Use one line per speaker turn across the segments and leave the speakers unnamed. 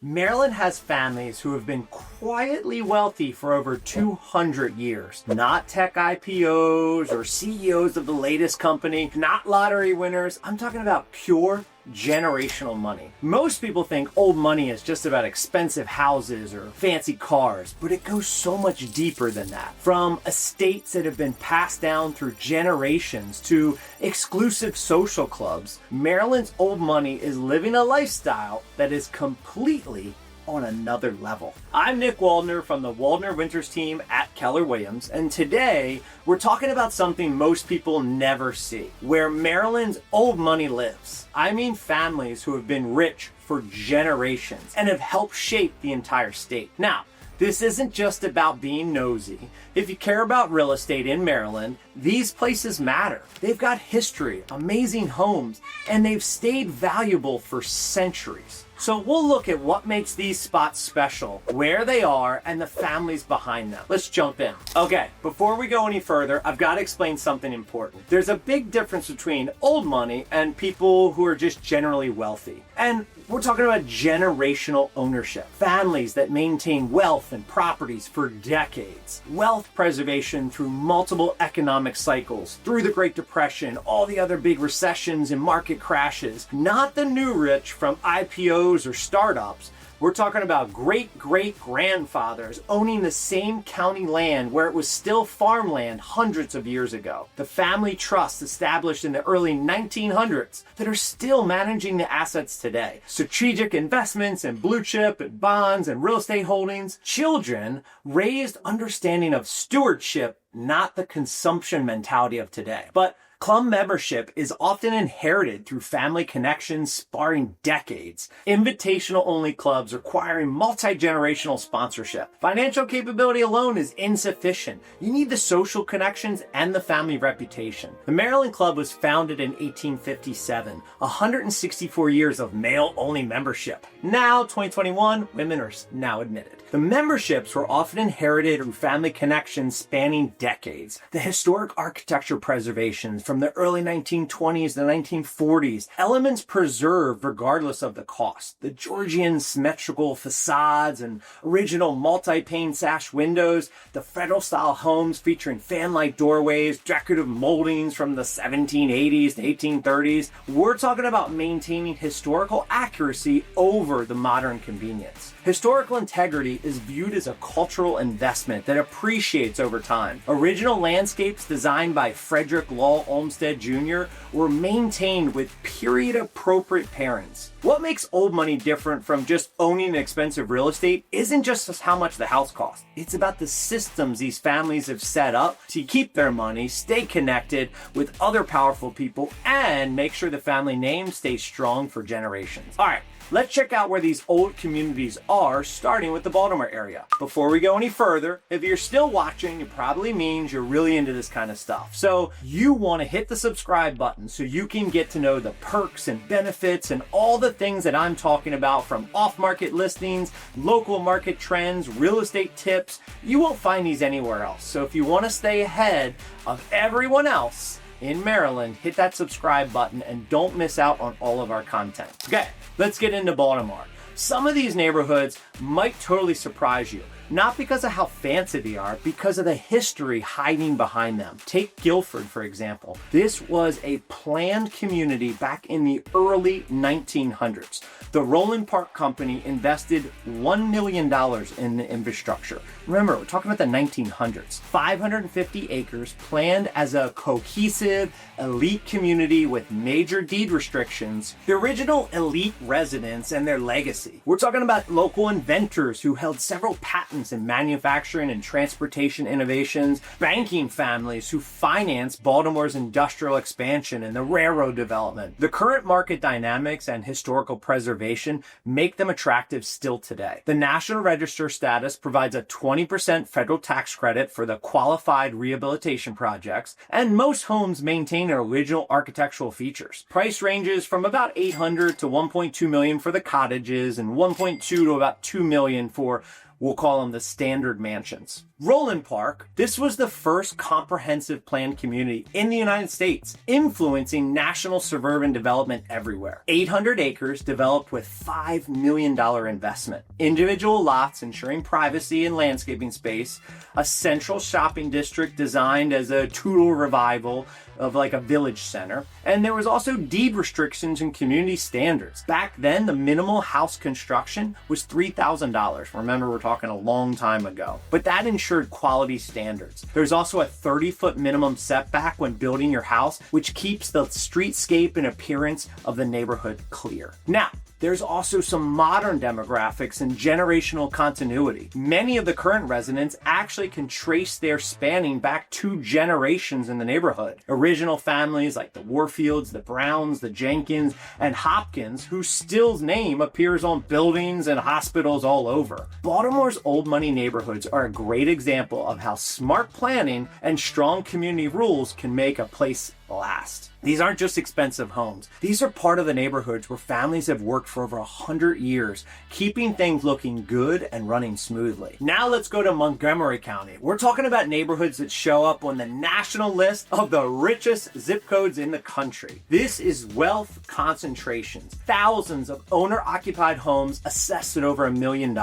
Maryland has families who have been quietly wealthy for over 200 years. Not tech IPOs or CEOs of the latest company, not lottery winners. I'm talking about pure generational money. Most people think old money is just about expensive houses or fancy cars, but it goes so much deeper than that. From estates that have been passed down through generations to exclusive social clubs, Maryland's old money is living a lifestyle that is completely on another level. I'm Nick Waldner from the Waldner Winters team at Keller Williams, and today we're talking about something most people never see, where Maryland's old money lives. I mean families who have been rich for generations and have helped shape the entire state. Now, this isn't just about being nosy. If you care about real estate in Maryland, these places matter. They've got history, amazing homes, and they've stayed valuable for centuries. So we'll look at what makes these spots special, where they are, and the families behind them. Let's jump in. Okay, before we go any further, I've got to explain something important. There's a big difference between old money and people who are just generally wealthy. And we're talking about generational ownership. Families that maintain wealth and properties for decades. Wealth preservation through multiple economic cycles, through the Great Depression, all the other big recessions and market crashes. Not the new rich from IPOs or startups. We're talking about great-great-grandfathers owning the same county land where it was still farmland hundreds of years ago. The family trusts established in the early 1900s that are still managing the assets today. Strategic investments in blue chip and bonds and real estate holdings. Children raised understanding of stewardship, not the consumption mentality of today. But club membership is often inherited through family connections spanning decades. Invitational-only clubs requiring multi-generational sponsorship. Financial capability alone is insufficient. You need the social connections and the family reputation. The Maryland Club was founded in 1857, 164 years of male-only membership. Now, 2021, women are now admitted. The memberships were often inherited through family connections spanning decades. The historic architecture preservations from the early 1920s to the 1940s, elements preserved regardless of the cost. The Georgian symmetrical facades and original multi-pane sash windows, the federal-style homes featuring fan-like doorways, decorative moldings from the 1780s to 1830s. We're talking about maintaining historical accuracy over the modern convenience. Historical integrity is viewed as a cultural investment that appreciates over time. Original landscapes designed by Frederick Law Olmsted Jr. were maintained with period-appropriate pairings. What makes old money different from just owning expensive real estate isn't just how much the house costs. It's about the systems these families have set up to keep their money, stay connected with other powerful people, and make sure the family name stays strong for generations. All right. Let's check out where these old communities are, starting with the Baltimore area. Before we go any further, if you're still watching, it probably means you're really into this kind of stuff. So you want to hit the subscribe button so you can get to know the perks and benefits and all the things that I'm talking about, from off-market listings, local market trends, real estate tips. You won't find these anywhere else. So if you want to stay ahead of everyone else in Maryland, hit that subscribe button and don't miss out on all of our content. Okay, let's get into Baltimore. Some of these neighborhoods might totally surprise you. Not because of how fancy they are, because of the history hiding behind them. Take Guilford, for example. This was a planned community back in the early 1900s. The Roland Park Company invested $1 million in the infrastructure. Remember, we're talking about the 1900s. 550 acres planned as a cohesive, elite community with major deed restrictions. The original elite residents and their legacy. We're talking about local inventors who held several patents in manufacturing and transportation innovations, banking families who financed Baltimore's industrial expansion and the railroad development. The current market dynamics and historical preservation make them attractive still today. The National Register status provides a 20% federal tax credit for the qualified rehabilitation projects, and most homes maintain their original architectural features. Price ranges from about $800 to $1.2 million for the cottages and $1.2 to about $2 million for We'll call them the standard mansions. Roland Park, this was the first comprehensive planned community in the United States, influencing national suburban development everywhere. 800 acres developed with $5 million investment. Individual lots ensuring privacy and landscaping space, a central shopping district designed as a Tudor revival of like a village center. And there was also deed restrictions and community standards. Back then, the minimal house construction was $3,000. Remember, we're talking a long time ago. But that ensured quality standards. There's also a 30-foot minimum setback when building your house, which keeps the streetscape and appearance of the neighborhood clear. Now, there's also some modern demographics and generational continuity. Many of the current residents actually can trace their spanning back 2 generations in the neighborhood. Original families like the Warfields, the Browns, the Jenkins, and Hopkins, whose still name appears on buildings and hospitals all over. Baltimore's old money neighborhoods are a great example of how smart planning and strong community rules can make a place last. These aren't just expensive homes. These are part of the neighborhoods where families have worked for over 100 years, keeping things looking good and running smoothly. Now let's go to Montgomery County. We're talking about neighborhoods that show up on the national list of the richest zip codes in the country. This is wealth concentrations. Thousands of owner-occupied homes assessed at over $1 million.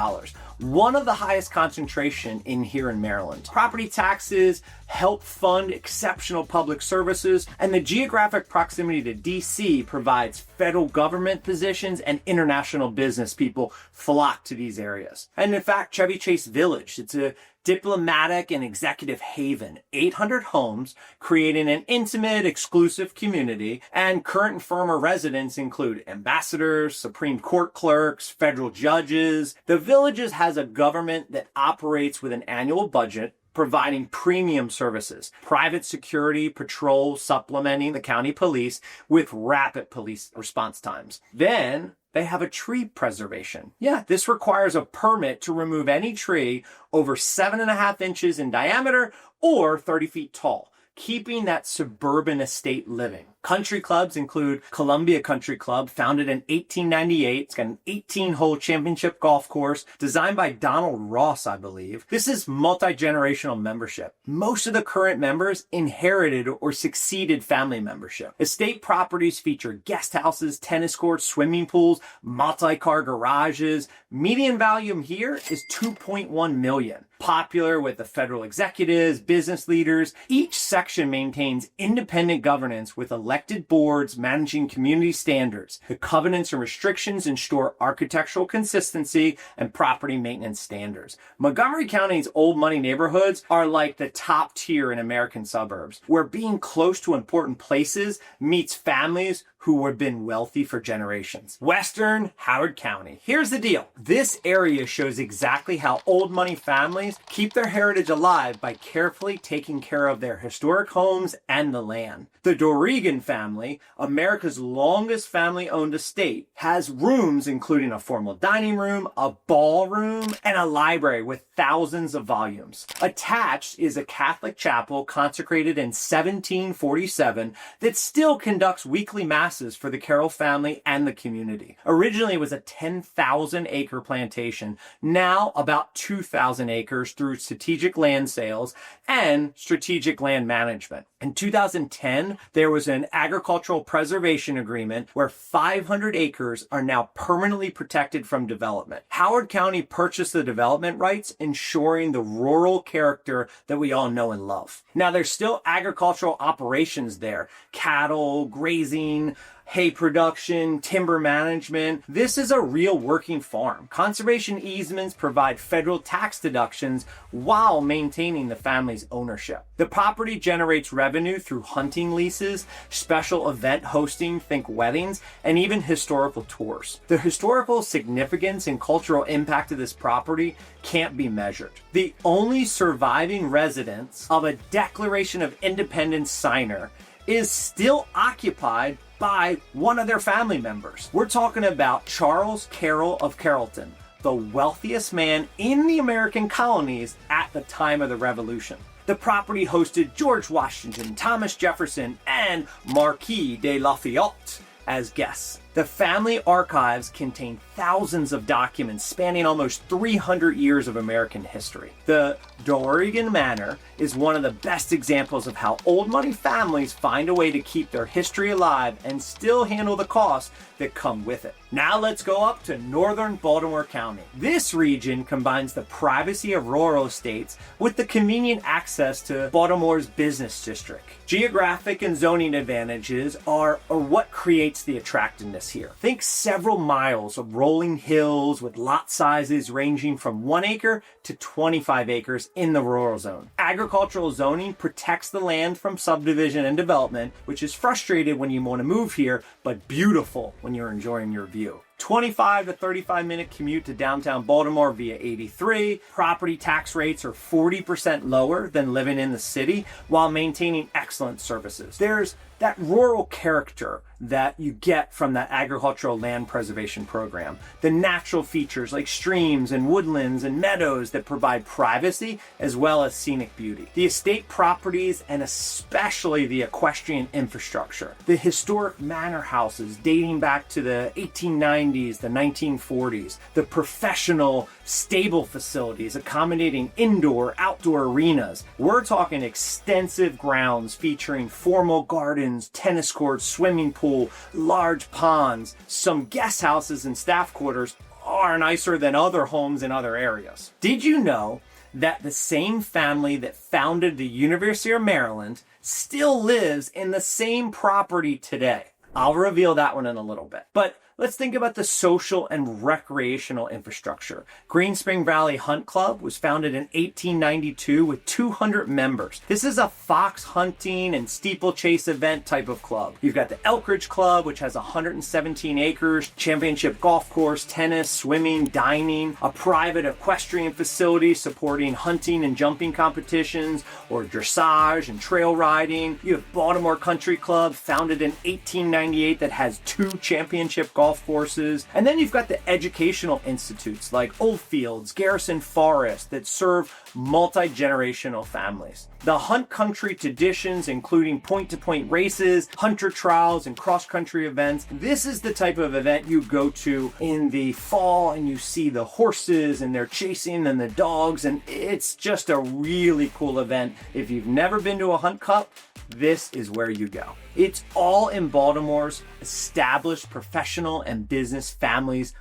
One of the highest concentration in here in Maryland. Property taxes help fund exceptional public services, and the geographic proximity to DC provides federal government positions and international business people flock to these areas. And in fact, Chevy Chase Village, it's a diplomatic and executive haven, 800 homes, creating an intimate, exclusive community, and current and former residents include ambassadors, Supreme Court clerks, federal judges. The Villages has a government that operates with an annual budget, providing premium services, private security patrol supplementing the county police with rapid police response times. Then they have a tree preservation. Yeah, this requires a permit to remove any tree over 7.5 inches in diameter or 30 feet tall, keeping that suburban estate living. Country clubs include Columbia Country Club, founded in 1898. It's got an 18-hole championship golf course designed by Donald Ross, I believe. This is multi-generational membership. Most of the current members inherited or succeeded family membership. Estate properties feature guest houses, tennis courts, swimming pools, multi-car garages. Median value here is $2.1 million. Popular with the federal executives, business leaders. Each section maintains independent governance with elected boards managing community standards. The covenants and restrictions ensure architectural consistency and property maintenance standards. Montgomery County's old money neighborhoods are like the top tier in American suburbs, where being close to important places meets families who have been wealthy for generations. Western Howard County. Here's the deal. This area shows exactly how old money families keep their heritage alive by carefully taking care of their historic homes and the land. The Dorrigan family, America's longest family-owned estate, has rooms including a formal dining room, a ballroom, and a library with thousands of volumes. Attached is a Catholic chapel consecrated in 1747 that still conducts weekly masses for the Carroll family and the community. Originally, it was a 10,000-acre plantation, now about 2,000 acres through strategic land sales and strategic land management. In 2010, there was an agricultural preservation agreement where 500 acres are now permanently protected from development. Howard County purchased the development rights, ensuring the rural character that we all know and love. Now, there's still agricultural operations there. Cattle, grazing, hay production, timber management. This is a real working farm. Conservation easements provide federal tax deductions while maintaining the family's ownership. The property generates revenue through hunting leases, special event hosting, think weddings, and even historical tours. The historical significance and cultural impact of this property can't be measured. The only surviving residence of a Declaration of Independence signer is still occupied by one of their family members. We're talking about Charles Carroll of Carrollton, the wealthiest man in the American colonies at the time of the Revolution. The property hosted George Washington, Thomas Jefferson, and Marquis de Lafayette as guests. The family archives contain thousands of documents spanning almost 300 years of American history. The D'Oregon Manor is one of the best examples of how old money families find a way to keep their history alive and still handle the costs that come with it. Now let's go up to northern Baltimore County. This region combines the privacy of rural estates with the convenient access to Baltimore's business district. Geographic and zoning advantages are what creates the attractiveness here. Think several miles of rolling hills with lot sizes ranging from 1 acre to 25 acres in the rural zone. Agricultural zoning protects the land from subdivision and development, which is frustrating when you want to move here, but beautiful when you're enjoying your view. 25 to 35 minute commute to downtown Baltimore via 83. Property tax rates are 40% lower than living in the city while maintaining excellent services. There's that rural character that you get from that agricultural land preservation program. The natural features like streams and woodlands and meadows that provide privacy as well as scenic beauty. The estate properties and especially the equestrian infrastructure. The historic manor houses dating back to the 1890s, the 1940s. The professional stable facilities accommodating indoor, outdoor arenas. We're talking extensive grounds featuring formal gardens, tennis courts, swimming pool, large ponds. Some guest houses and staff quarters are nicer than other homes in other areas. Did you know that the same family that founded the University of Maryland still lives in the same property today? I'll reveal that one in a little bit. But let's think about the social and recreational infrastructure. Green Spring Valley Hunt Club was founded in 1892 with 200 members. This is a fox hunting and steeplechase event type of club. You've got the Elkridge Club, which has 117 acres, championship golf course, tennis, swimming, dining, a private equestrian facility supporting hunting and jumping competitions, or dressage and trail riding. You have Baltimore Country Club, founded in 1898, that has 2 championship golf courses. And then you've got the educational institutes like Oldfields, Garrison Forest that serve multi-generational families. The hunt country traditions, including point-to-point races, hunter trials, and cross-country events. This is the type of event you go to in the fall and you see the horses and they're chasing and the dogs, and it's just a really cool event. If you've never been to a hunt cup, this is where you go. It's all in Baltimore's established professional and business families'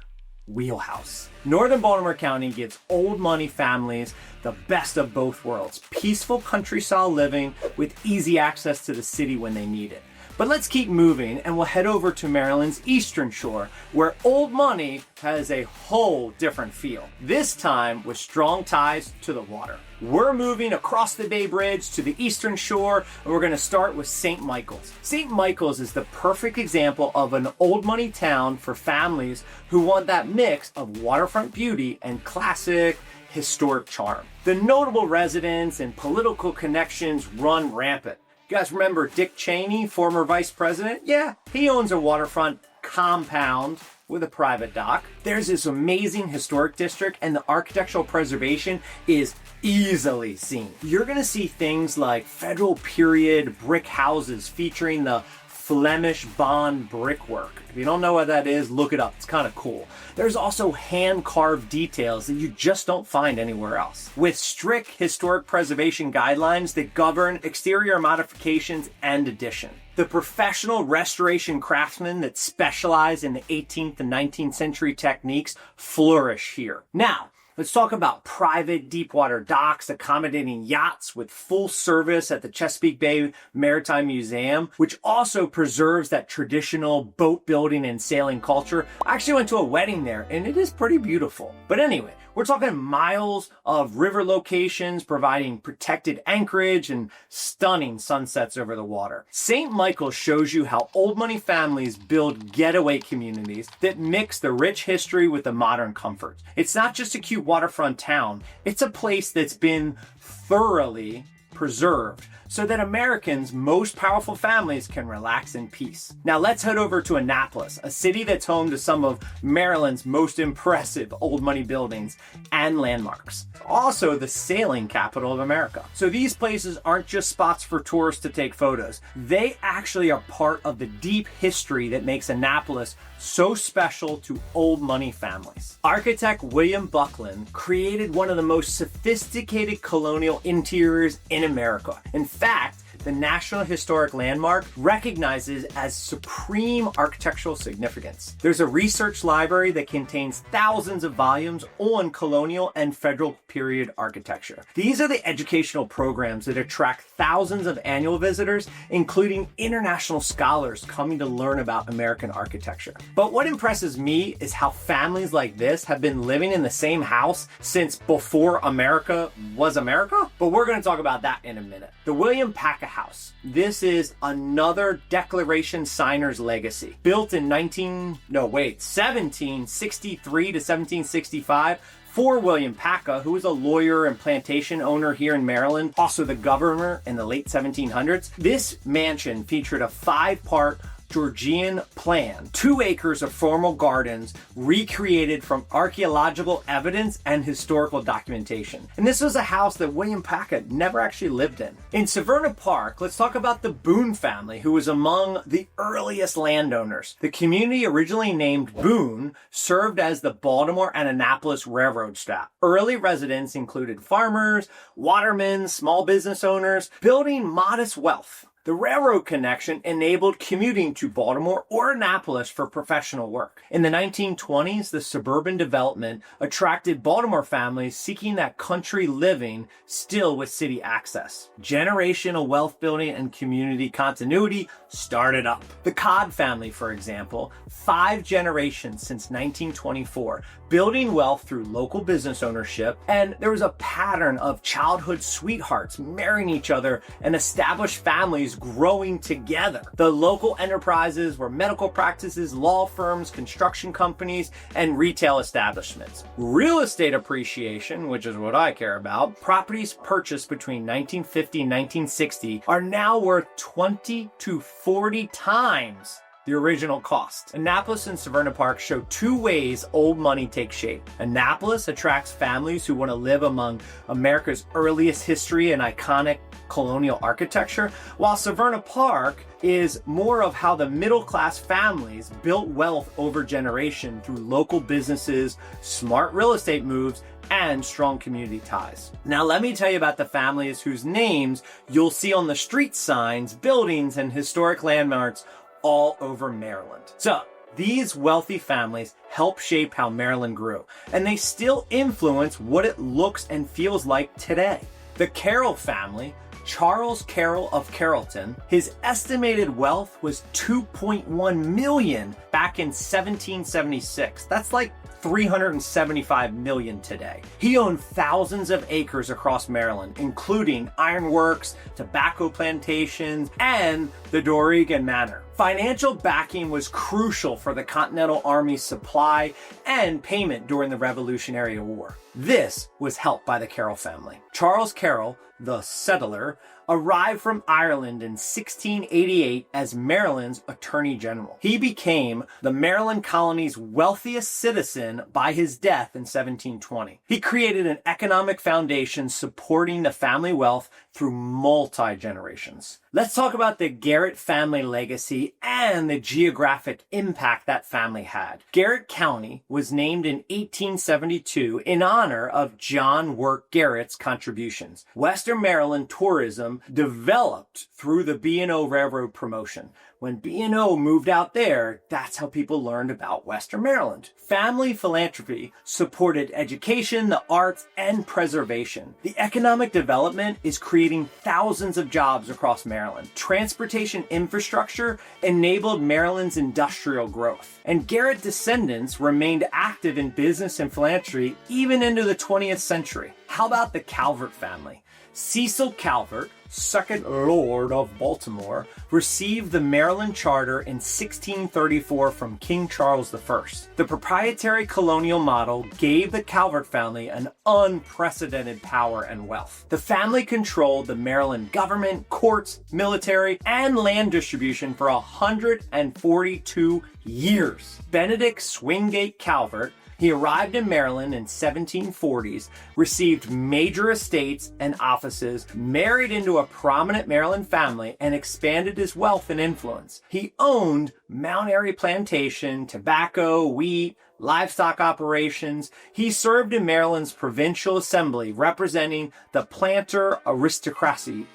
wheelhouse. Northern Baltimore County gives old money families the best of both worlds. Peaceful country-style living with easy access to the city when they need it. But let's keep moving and we'll head over to Maryland's Eastern Shore, where old money has a whole different feel. This time with strong ties to the water. We're moving across the Bay Bridge to the Eastern Shore, and we're going to start with St. Michael's. St. Michael's is the perfect example of an old money town for families who want that mix of waterfront beauty and classic historic charm. The notable residents and political connections run rampant. You guys remember Dick Cheney, former vice president? Yeah, he owns a waterfront compound with a private dock. There's this amazing historic district, and the architectural preservation is easily seen. You're gonna see things like federal period brick houses featuring the Flemish Bond brickwork. If you don't know what that is, look it up. It's kind of cool. There's also hand-carved details that you just don't find anywhere else. With strict historic preservation guidelines that govern exterior modifications and addition. The professional restoration craftsmen that specialize in the 18th and 19th century techniques flourish here. Now, let's talk about private deepwater docks accommodating yachts with full service at the Chesapeake Bay Maritime Museum, which also preserves that traditional boat building and sailing culture. I actually went to a wedding there and it is pretty beautiful. But anyway, we're talking miles of river locations providing protected anchorage and stunning sunsets over the water. St. Michael shows you how old money families build getaway communities that mix the rich history with the modern comforts. It's not just a cute waterfront town, it's a place that's been thoroughly preserved so that Americans' most powerful families can relax in peace. Now let's head over to Annapolis, a city that's home to some of Maryland's most impressive old money buildings and landmarks. Also the sailing capital of America. So these places aren't just spots for tourists to take photos. They actually are part of the deep history that makes Annapolis so special to old money families. Architect William Buckland created one of the most sophisticated colonial interiors in America. In fact, the National Historic Landmark recognizes as supreme architectural significance. There's a research library that contains thousands of volumes on colonial and federal period architecture. These are the educational programs that attract thousands of annual visitors, including international scholars coming to learn about American architecture. But what impresses me is how families like this have been living in the same house since before America was America. But we're going to talk about that in a minute. The William Packer House. This is another Declaration signer's legacy. Built in 1763 to 1765 for William Packer, who was a lawyer and plantation owner here in Maryland, also the governor in the late 1700s. This mansion featured a 5-part Georgian plan, 2 acres of formal gardens recreated from archaeological evidence and historical documentation. And this was a house that William Packer never actually lived in. In Severna Park, let's talk about the Boone family, who was among the earliest landowners. The community, originally named Boone, served as the Baltimore and Annapolis Railroad stop. Early residents included farmers, watermen, small business owners, building modest wealth. The railroad connection enabled commuting to Baltimore or Annapolis for professional work. In the 1920s, the suburban development attracted Baltimore families seeking that country living, still with city access. Generational wealth building and community continuity started up. The Codd family, for example, 5 generations since 1924, building wealth through local business ownership, and there was a pattern of childhood sweethearts marrying each other and established families growing together. The local enterprises were medical practices, law firms, construction companies, and retail establishments. Real estate appreciation, which is what I care about, properties purchased between 1950 and 1960 are now worth 20 to 40 times the original cost. Annapolis and Severna Park show 2 ways old money takes shape. Annapolis attracts families who want to live among America's earliest history and iconic colonial architecture, while Severna Park is more of how the middle-class families built wealth over generation through local businesses, smart real estate moves, and strong community ties. Now let me tell you about the families whose names you'll see on the street signs, buildings, and historic landmarks all over Maryland. So these wealthy families help shape how Maryland grew, and they still influence what it looks and feels like today. The Carroll family, Charles Carroll of Carrollton, his estimated wealth was $2.1 million back in 1776. That's like $375 million today. He owned thousands of acres across Maryland, including ironworks, tobacco plantations, and the Doregan Manor. Financial backing was crucial for the Continental Army's supply and payment during the Revolutionary War. This was helped by the Carroll family. Charles Carroll, the settler, arrived from Ireland in 1688 as Maryland's Attorney General. He became the Maryland colony's wealthiest citizen by his death in 1720. He created an economic foundation supporting the family wealth through multi-generations. Let's talk about the Garrett family legacy and the geographic impact that family had. Garrett County was named in 1872 in honor of John Work Garrett's contributions. Western Maryland tourism developed through the B&O Railroad promotion. When B&O moved out there, that's how people learned about Western Maryland. Family philanthropy supported education, the arts, and preservation. The economic development is creating thousands of jobs across Maryland. Transportation infrastructure enabled Maryland's industrial growth. And Garrett descendants remained active in business and philanthropy even into the 20th century. How about the Calvert family? Cecil Calvert, second Lord of Baltimore, received the Maryland Charter in 1634 from King Charles I. The proprietary colonial model gave the Calvert family an unprecedented power and wealth. The family controlled the Maryland government, courts, military, and land distribution for 142 years. Benedict Swingate Calvert, he arrived in Maryland in 1740s, received major estates and offices, married into a prominent Maryland family, and expanded his wealth and influence. He owned Mount Airy Plantation, tobacco, wheat, livestock operations. He served in Maryland's provincial assembly, representing the planter aristocracy.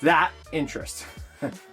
That interest.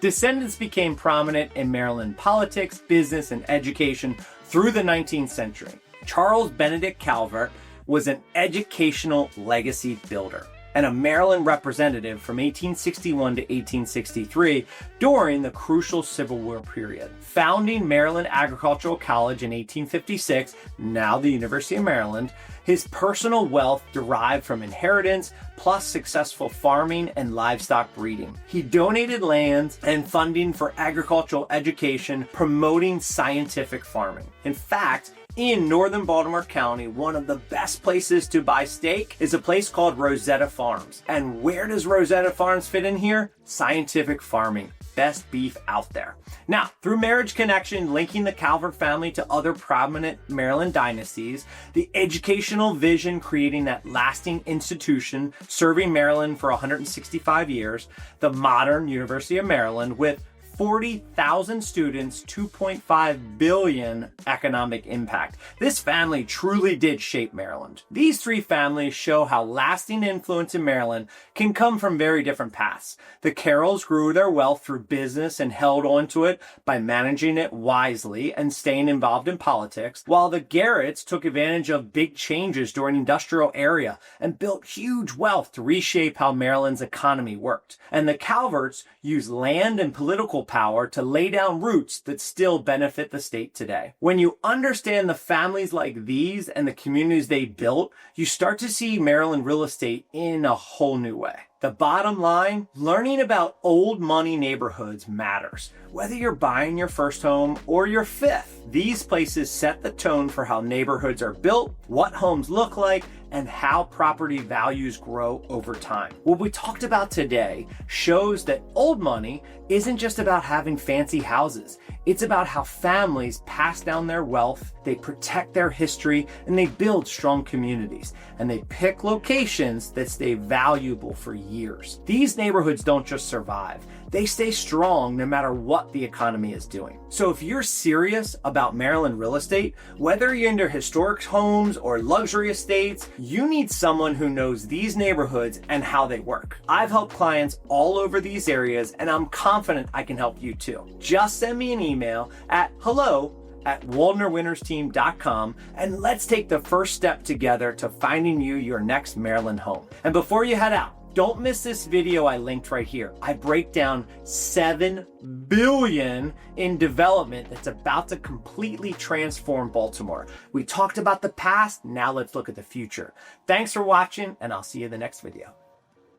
Descendants became prominent in Maryland politics, business, and education through the 19th century. Charles Benedict Calvert was an educational legacy builder and a Maryland representative from 1861 to 1863 during the crucial Civil War period. Founding Maryland Agricultural College in 1856, now the University of Maryland, his personal wealth derived from inheritance plus successful farming and livestock breeding. He donated lands and funding for agricultural education, promoting scientific farming. In fact, in northern Baltimore County, one of the best places to buy steak is a place called Rosetta Farms. And where does Rosetta Farms fit in here? Scientific farming. Best beef out there. Now, through marriage connection linking the Calvert family to other prominent Maryland dynasties, the educational vision creating that lasting institution serving Maryland for 165 years, the modern University of Maryland with 40,000 students, 2.5 billion economic impact. This family truly did shape Maryland. These three families show how lasting influence in Maryland can come from very different paths. The Carrolls grew their wealth through business and held onto it by managing it wisely and staying involved in politics, while the Garretts took advantage of big changes during the industrial era and built huge wealth to reshape how Maryland's economy worked. And the Calverts used land and political power to lay down roots that still benefit the state today. When you understand the families like these and the communities they built, you start to see Maryland real estate in a whole new way. The bottom line, learning about old money neighborhoods matters. Whether you're buying your first home or your fifth, these places set the tone for how neighborhoods are built, what homes look like, and how property values grow over time. What we talked about today shows that old money isn't just about having fancy houses. It's about how families pass down their wealth, they protect their history, and they build strong communities. And they pick locations that stay valuable for years. These neighborhoods don't just survive. They stay strong no matter what the economy is doing. So if you're serious about Maryland real estate, whether you're into historic homes or luxury estates, you need someone who knows these neighborhoods and how they work. I've helped clients all over these areas, and I'm confident I can help you too. Just send me an email at hello@waldnerwintersteam.com and let's take the first step together to finding you your next Maryland home. And before you head out, don't miss this video I linked right here. I break down $7 billion in development that's about to completely transform Baltimore. We talked about the past, now let's look at the future. Thanks for watching, and I'll see you in the next video.